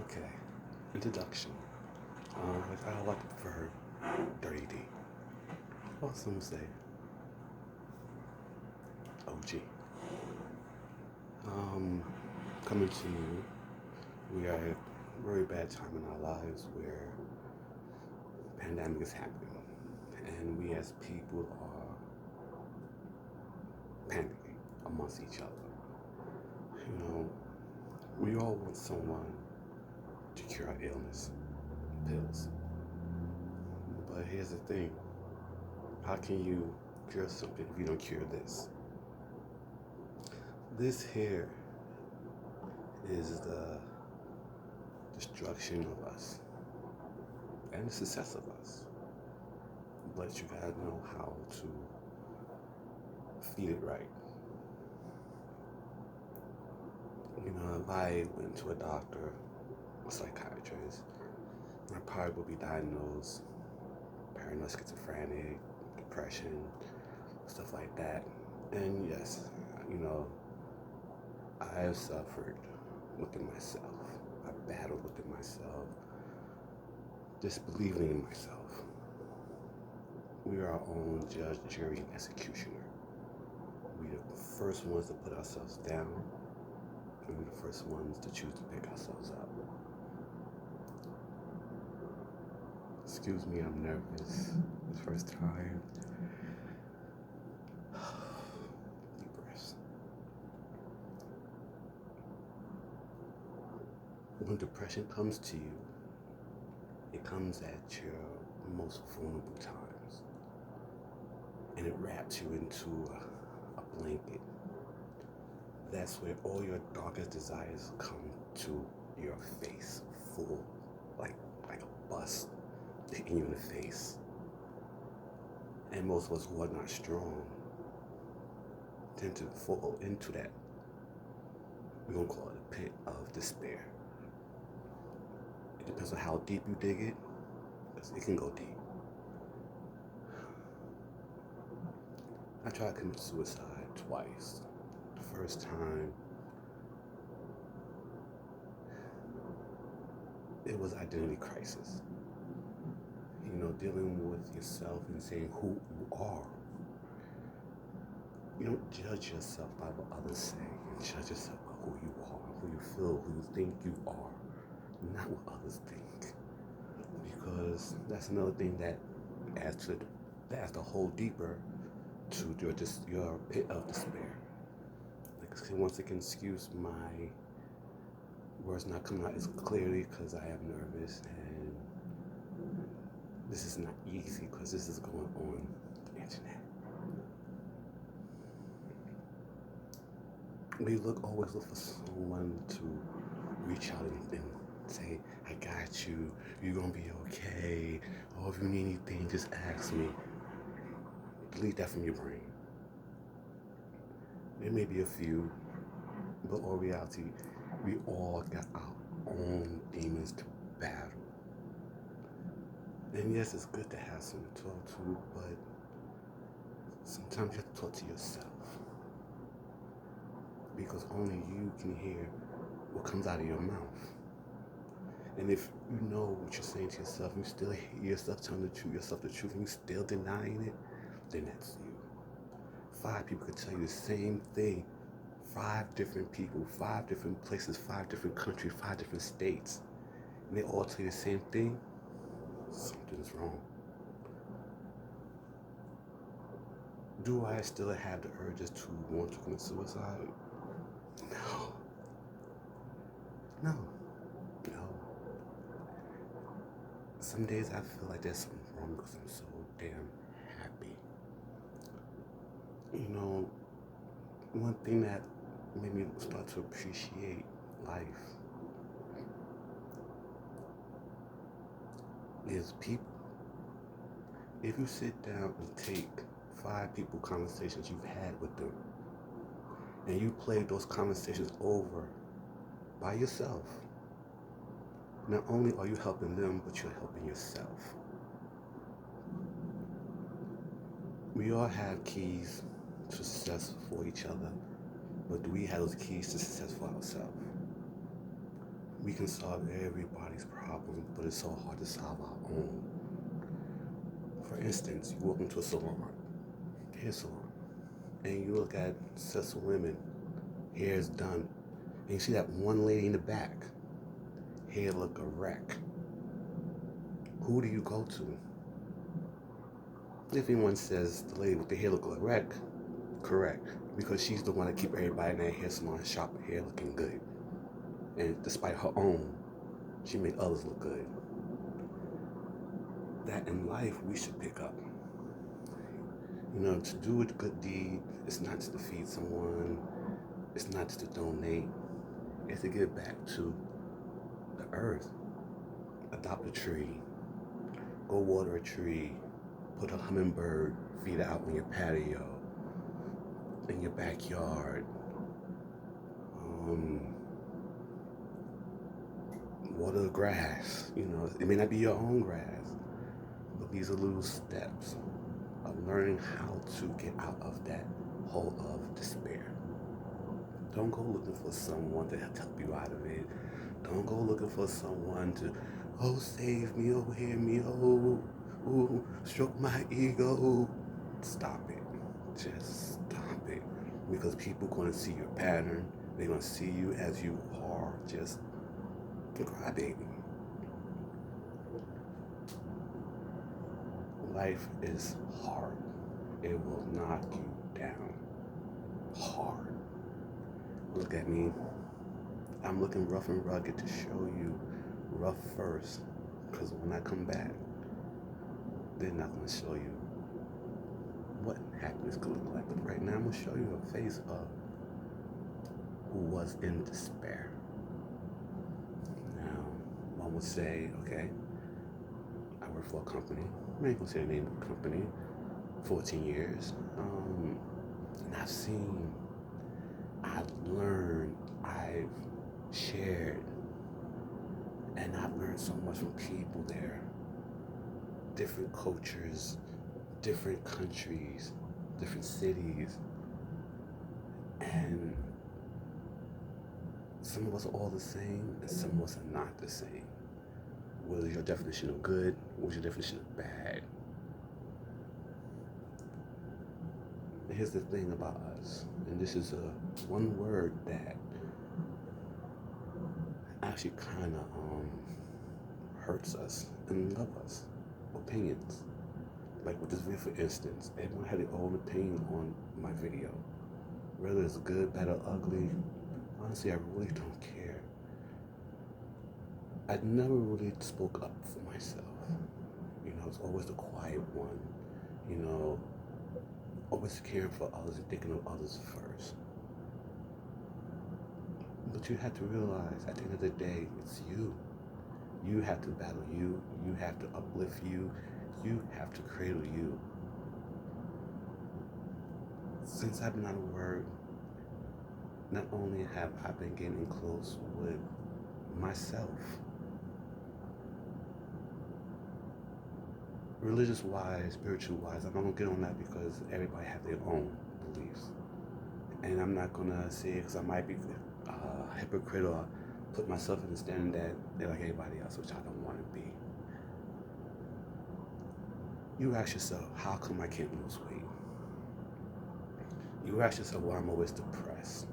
Okay, introduction. I like to prefer Dirty D. Well, some say OG. Um, Coming to you, we are at a very bad time in our lives where pandemic is happening, and we as people are panicking amongst each other. You know, we all want someone to cure our illness, pills. But here's the thing: how can you cure something if you don't cure this? This here is the destruction of us and the success of us. But you gotta know how to feed it right. You know, if I went to a doctor, a psychiatrist, I probably would be diagnosed paranoid schizophrenic, depression, stuff like that. And yes, you know, I have suffered within myself. I battled within myself, disbelieving in myself. We are our own judge, jury, and executioner. We are the first ones to put ourselves down, and we're the first ones to choose to pick ourselves up. Excuse me, I'm nervous. It's the first time. Deep breaths. When depression comes to you, it comes at your most vulnerable times, and it wraps you into a blanket. That's where all your darkest desires come to your face, full, like a bus hitting you in the face. And most of us who are not strong tend to fall into that. We're gonna call it a pit of despair. It depends on how deep you dig it, because it can go deep. I tried to commit suicide twice. The first time, it was identity crisis. You know, dealing with yourself and saying who you are. You don't judge yourself by what others say. You judge yourself by who you are, who you feel, who you think you are, not what others think. Because that's another thing that adds the hole deeper to your pit of despair. Like, once again, excuse my words not coming out as clearly because I am nervous, and this is not easy because this is going on the internet. We always look for someone to reach out and say, I got you, you're gonna be okay, or if you need anything, just ask me. Delete that from your brain. There may be a few, but in reality, we all got our own demons to battle. And yes, it's good to have someone to talk to, but sometimes you have to talk to yourself. Because only you can hear what comes out of your mouth. And if you know what you're saying to yourself, and you still hear yourself telling yourself the truth, and you still denying it, then that's you. 5 people could tell you the same thing. 5 different people, 5 different places, 5 different countries, 5 different states. And they all tell you the same thing. Something's wrong. Do I still have the urges to want to commit suicide? No. No. No. Some days I feel like there's something wrong because I'm so damn happy. You know, one thing that made me start to appreciate life is people. If you sit down and take 5 people conversations you've had with them, and you play those conversations over by yourself, not only are you helping them, but you're helping yourself. We all have keys to success for each other, but do we have those keys to success for ourselves? We can solve everybody's problem, but it's so hard to solve our own. For instance, you walk into a salon, hair salon, and you look at successful women, hair is done, and you see that one lady in the back, hair look a wreck. Who do you go to? If anyone says the lady with the hair look a wreck, correct, because she's the one that keep everybody in that hair salon shop hair looking good. And despite her own, she made others look good. That in life we should pick up. To do a good deed, it's not just to feed someone, it's not just to donate, it's to give back to the earth. Adopt a tree, go water a tree, put a hummingbird feed out on your patio, in your backyard. Water the grass. It may not be your own grass, but these are little steps of learning how to get out of that hole of despair. Don't go looking for someone to help you out of it. Don't go looking for someone to, save me, hear me, stroke my ego. Stop it. Just stop it. Because people are going to see your pattern. They're going to see you as you are, just a crybaby. Life is hard. It will knock you down hard. Look at me. I'm looking rough and rugged to show you rough first, because when I come back, they're not going to show you what happiness could look like. But right now, I'm going to show you a face of who was in despair. Now, one would say, okay, I work for a company. I'm not going to say the name of the company. 14 years. And I've seen, I've learned, I've shared, and I've learned so much from people there. Different cultures, different countries, different cities, and some of us are all the same, and some of us are not the same. What is your definition of good? What's your definition of bad? And here's the thing about us, and this is one word that actually kind of hurts us and love us. Opinions. Like with this video, for instance, everyone had their own opinion on my video. Whether it's good, bad, or ugly, honestly, I really don't care. I never really spoke up for myself. It's always the quiet one. Always caring for others and thinking of others first. But you have to realize, at the end of the day, it's you. You have to battle you. You have to uplift you. You have to cradle you. Since I've been out of work, not only have I been getting close with myself, religious-wise, spiritual-wise, I'm not going to get on that because everybody has their own beliefs. And I'm not going to say it because I might be a hypocrite or put myself in the standing that they're like everybody else, which I don't want to be. You ask yourself, how come I can't lose weight? You ask yourself why I'm always depressed.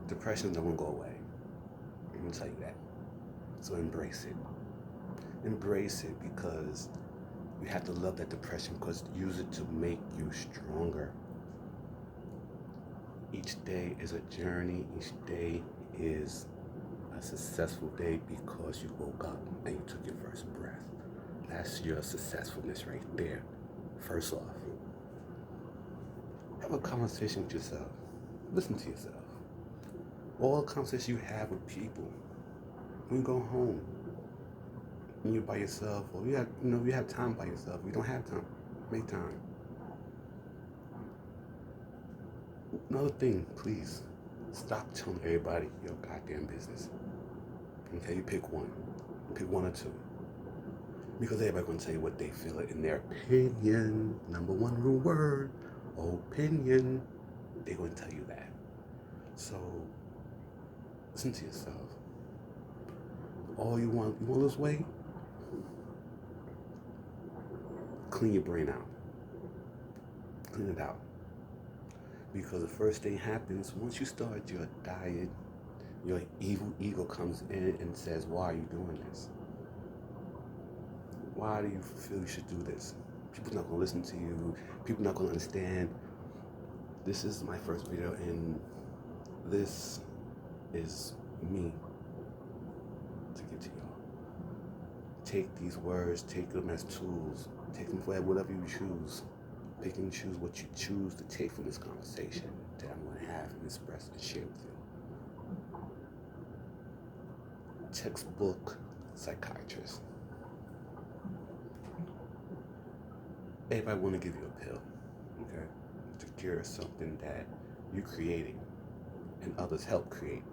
Depression doesn't go away. I'm going to tell you that. So embrace it. Embrace it, because you have to love that depression, because use it to make you stronger. Each day is a journey. Each day is a successful day because you woke up and you took your first breath. That's your successfulness right there. First off, have a conversation with yourself. Listen to yourself. All the conversations you have with people, when you go home, when you're by yourself, or you have time by yourself. You don't have time, make time. Another thing, please, stop telling everybody your goddamn business. Okay, you pick one. Pick one or two. Because everybody's going to tell you what they feel in their opinion. Number one rule word, opinion. They're going to tell you that. So Listen to yourself. All you want to lose weight? Clean your brain out. Clean it out. Because the first thing happens, once you start your diet, your evil ego comes in and says, why are you doing this? Why do you feel you should do this? People not going to listen to you. People not going to understand. This is my first video, and this is me to give to y'all. Take these words, take them as tools. Take them for whatever you choose. Pick and choose what you choose to take from this conversation that I'm going to have and express and share with you. Textbook psychiatrist. Everybody want to give you a pill, okay, to cure something that you created and others help create.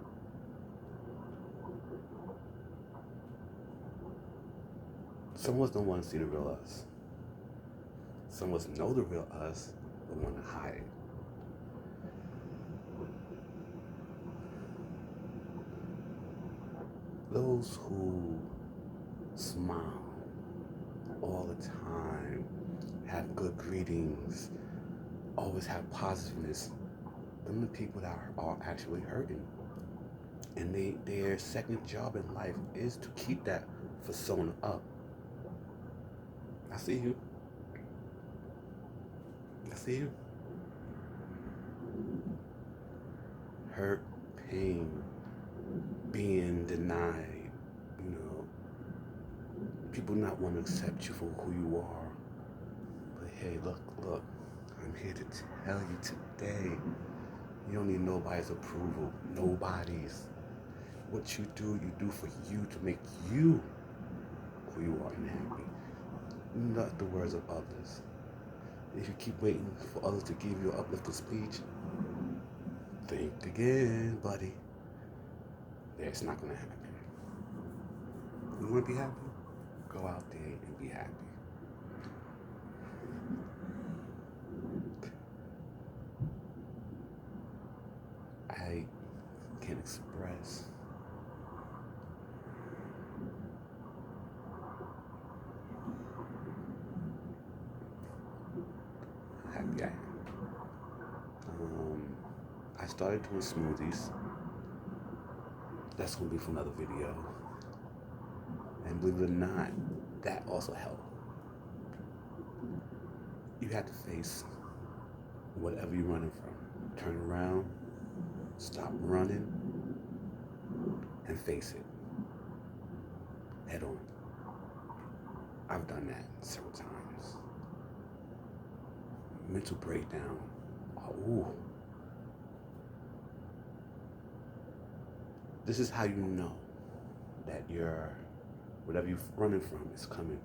Some of us don't want to see the real us. Some of us know the real us, but want to hide it. Those who smile all the time, have good greetings, always have positiveness, them are the people that are actually hurting. And their second job in life is to keep that persona up. I see you. I see you. Hurt, pain, being denied, people not want to accept you for who you are. But hey, look, I'm here to tell you today, you don't need nobody's approval, nobody's. What you do for you to make you who you are and happy, not the words of others. If you keep waiting for others to give you an uplifting speech, think again, buddy. It's not going to happen. You want to be happy? Go out there and be happy. I can't express how happy I am. I started doing smoothies. That's going to be for another video. And believe it or not, that also helped. You have to face whatever you're running from. Turn around, stop running, and face it head on. I've done that several times. Mental breakdown. Oh. This is how you know that whatever you're running from is coming.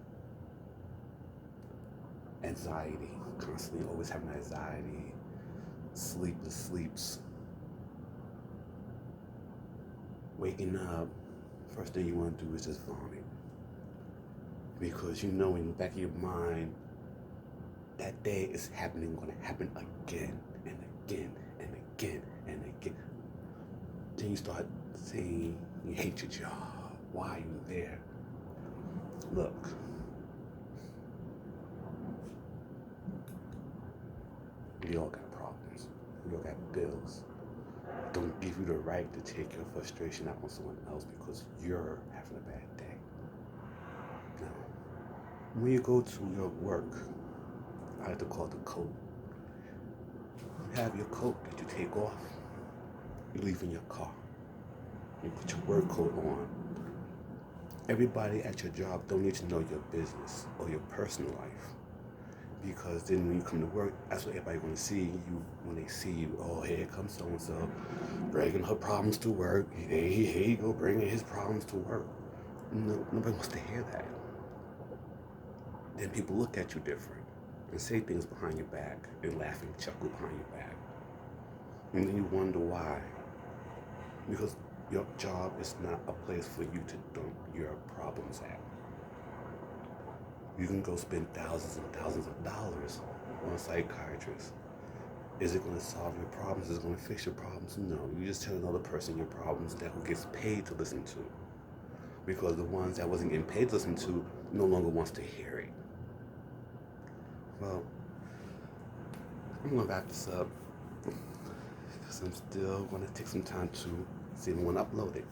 Anxiety, constantly always having anxiety, sleepless sleeps. Waking up, first thing you want to do is just vomit. Because in the back of your mind, that day is going to happen again and again and again and again. Then you start saying you hate your job. Why are you there? Look, we all got problems. We all got bills. Don't give you the right to take your frustration out on someone else because you're having a bad day. Now, when you go to your work, I like to call it the coat. You have your coat that you take off. You leave in your car. You put your work coat on. Everybody at your job don't need to know your business or your personal life. Because then when you come to work, that's what everybody's going to see you when they see you. Oh, here comes so-and-so bringing her problems to work. Here you go, bringing his problems to work. No, nobody wants to hear that. Then people look at you different and say things behind your back and laugh and chuckle behind your back. And then you wonder why. Because your job is not a place for you to dump your problems at. You can go spend thousands and thousands of dollars on a psychiatrist. Is it going to solve your problems? Is it going to fix your problems? No. You just tell another person your problems that who gets paid to listen to. Because the ones that wasn't getting paid to listen to no longer wants to hear it. Well, I'm going to wrap this up because I'm still going to take some time to see if I want to upload it.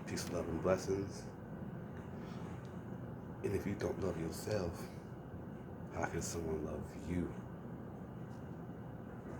Peace, love, and blessings. And if you don't love yourself, how can someone love you?